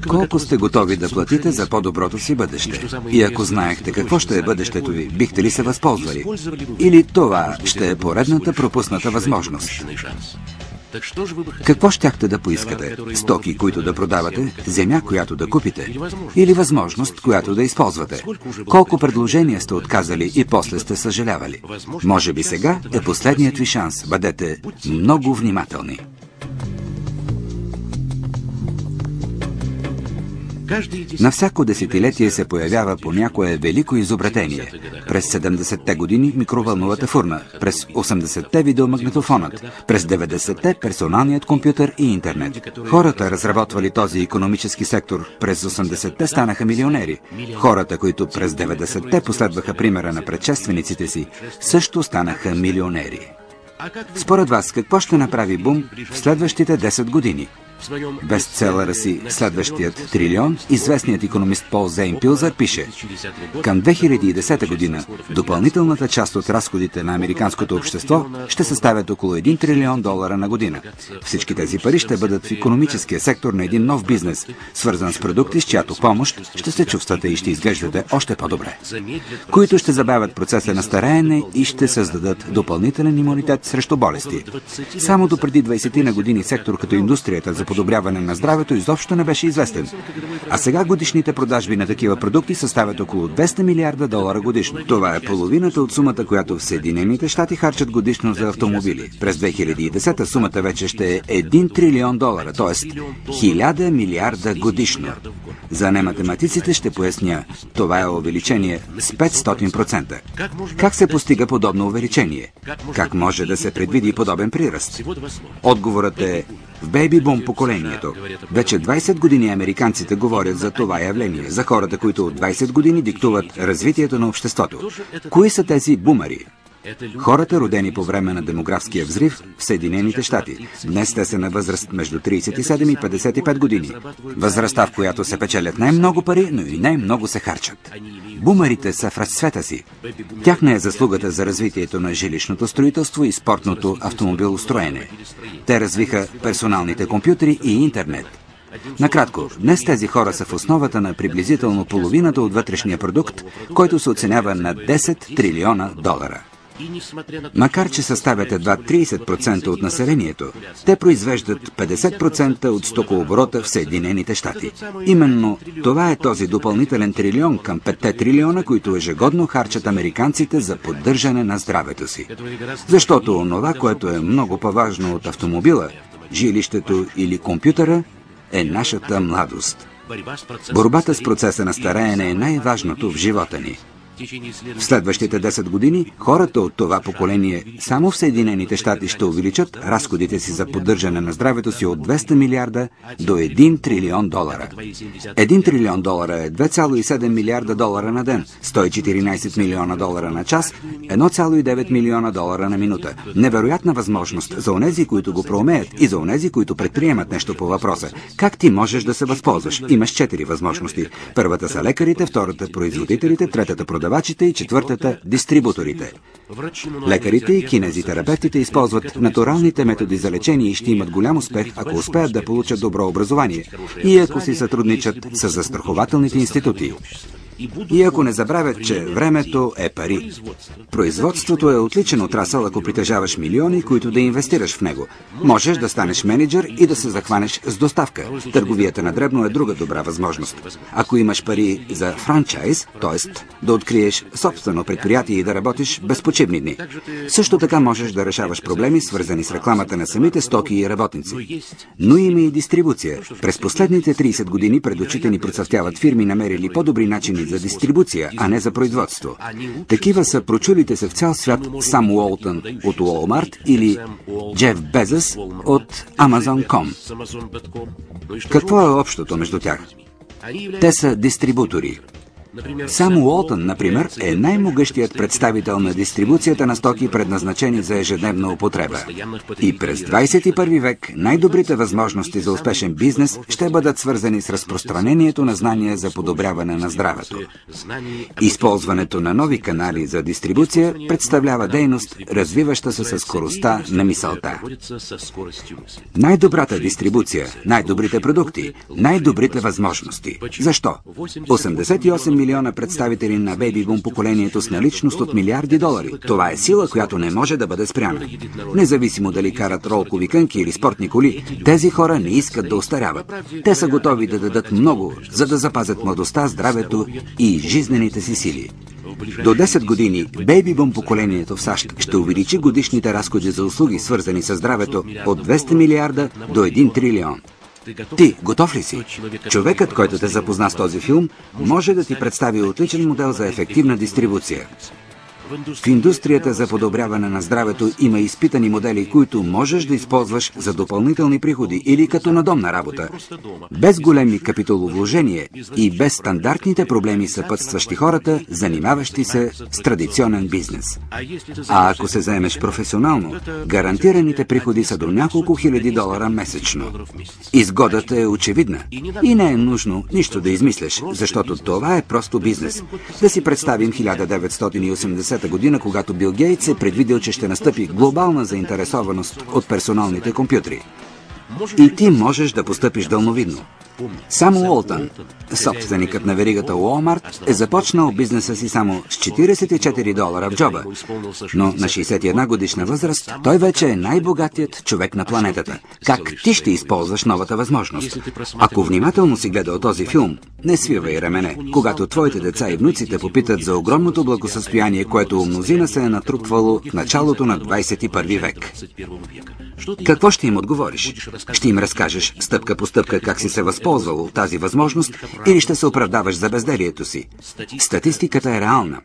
Колко сте готови да платите за по-доброто си бъдеще? И ако знаехте какво ще е бъдещето ви, бихте ли се възползвали? Или това ще е поредната пропусната възможност? Какво щяхте да поискате? Стоки, които да продавате? Земя, която да купите? Или възможност, която да използвате? Колко предложения сте отказали и после сте съжалявали? Може би сега е последният ви шанс. Бъдете много внимателни. На всяко десетилетие се появява по някое велико изобретение. През 70-те години микровълновата фурна, през 80-те видеомагнитофонът, през 90-те персоналният компютър и интернет. Хората, разработвали този икономически сектор, през 80-те станаха милионери. Хората, които през 90-те последваха примера на предшествениците си, също станаха милионери. Според вас, какво ще направи бум в следващите 10 години? Бестселъра си «Следващият трилион» известният икономист Пол Зейн Пилзър пише: към 2010 година допълнителната част от разходите на американското общество ще съставят около 1 трилион долара на година. Всички тези пари ще бъдат в икономическия сектор на един нов бизнес, свързан с продукти, с чиято помощ ще се чувствате и ще изглеждате още по-добре, които ще забавят процеса на стареене и ще създадат допълнителен имунитет срещу болести. Само до преди 20 на години сектор като индустрията за подобряване на здравето изобщо не беше известен. А сега годишните продажби на такива продукти съставят около 200 милиарда долара годишно. Това е половината от сумата, която в Съединените щати харчат годишно за автомобили. През 2010 сумата вече ще е 1 трилион долара, т.е. 1000 милиарда годишно. За нематематиците ще поясня, това е увеличение с 500%. Как се постига подобно увеличение? Как може да се предвиди подобен приръст? Отговорът е в бейби-бум поколението. Вече 20 години американците говорят за това явление, за хората, които от 20 години диктуват развитието на обществото. Кои са тези бумери? Хората, родени по време на демографския взрив в Съединените щати. Днес те са на възраст между 37 и 55 години. Възрастта, в която се печелят най-много пари, но и най-много се харчат. Бумерите са в разцвета си. Тяхна е заслугата за развитието на жилищното строителство и спортното автомобилостроене. Те развиха персоналните компютри и интернет. Накратко, днес тези хора са в основата на приблизително половината от вътрешния продукт, който се оценява на 10 трилиона долара. Макар че съставят едва 30% от населението, те произвеждат 50% от стокооборота в Съединените щати. Именно това е този допълнителен трилион към 5 трилиона, които ежегодно харчат американците за поддържане на здравето си. Защото онова, което е много по-важно от автомобила, жилището или компютъра, е нашата младост. Борбата с процеса на стареене е най-важното в живота ни. В следващите 10 години хората от това поколение само в Съединените щати ще увеличат разходите си за поддържане на здравето си от 200 милиарда до 1 трилион долара. 1 трилион долара е 2,7 милиарда долара на ден, 114 милиона долара на час, 1,9 милиона долара на минута. Невероятна възможност за онези, които го проумеят и за онези, които предприемат нещо по въпроса. Как ти можеш да се възползваш? Имаш 4 възможности. Първата са лекарите, втората производителите, третата продавачите и четвъртата – дистрибуторите. Лекарите и кинезитерапевтите използват натуралните методи за лечение и ще имат голям успех, ако успеят да получат добро образование и ако си сътрудничат с застрахователните институти. И ако не забравят, че времето е пари. Производството е отличен отрасъл, ако притежаваш милиони, които да инвестираш в него. Можеш да станеш менеджер и да се захванеш с доставка. Търговията на дребно е друга добра възможност. Ако имаш пари за франчайз, т.е. да откриеш собствено предприятие и да работиш без почивни дни. Също така можеш да решаваш проблеми, свързани с рекламата на самите стоки и работници. Но има и дистрибуция. През последните 30 години пред очите ни процъфтяват фирми, намерили по-добри начини за дистрибуция, а не за производство. Такива са прочулите се в цял свят Сам Уолтън от Walmart или Джеф Безос от Amazon.com. Какво е общото между тях? Те са дистрибутори. Само Уолтън, например, е най-могъщият представител на дистрибуцията на стоки, предназначени за ежедневна употреба. И през 21 век най-добрите възможности за успешен бизнес ще бъдат свързани с разпространението на знания за подобряване на здравето. Използването на нови канали за дистрибуция представлява дейност, развиваща се със скоростта на мисълта. Най-добрата дистрибуция, най-добрите продукти, най-добрите възможности. Защо? 88 милиона представители на бейби-бум поколението с наличност от милиарди долари. Това е сила, която не може да бъде спряна. Независимо дали карат ролкови кънки или спортни коли, тези хора не искат да остаряват. Те са готови да дадат много, за да запазят младостта, здравето и жизнените си сили. До 10 години бейби-бум поколението в САЩ ще увеличи годишните разходи за услуги, свързани с здравето, от 200 милиарда до 1 трилион. Ти готов ли си? Човекът, който те запозна с този филм, може да ти представи отличен модел за ефективна дистрибуция. В индустрията за подобряване на здравето има изпитани модели, които можеш да използваш за допълнителни приходи или като надомна работа, без големи капиталовложения и без стандартните проблеми, съпътстващи хората, занимаващи се с традиционен бизнес. А ако се заемеш професионално, гарантираните приходи са до няколко хиляди долара месечно. Изгодата е очевидна и не е нужно нищо да измисляш, защото това е просто бизнес. Да си представим 1980 година, когато Бил Гейтс е предвидил, че ще настъпи глобална заинтересованост от персоналните компютри. И ти можеш да постъпиш дълновидно. Само Уолтън, собственикът на веригата Walmart, е започнал бизнеса си само с 44 долара в джоба. Но на 61 годишна възраст той вече е най-богатият човек на планетата. Как ти ще използваш новата възможност? Ако внимателно си гледал този филм, не свивай рамене, когато твоите деца и внуците попитат за огромното благосъстояние, което у мнозина се е натрупвало в началото на 21 век. Какво ще им отговориш? Ще им разкажеш стъпка по стъпка как си се възползвал от тази възможност или ще се оправдаваш за безделието си? Статистиката е реална.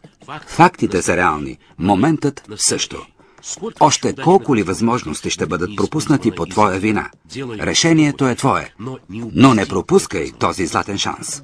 Фактите са реални. Моментът също. Още колко ли възможности ще бъдат пропуснати по твоя вина? Решението е твое. Но не пропускай този златен шанс.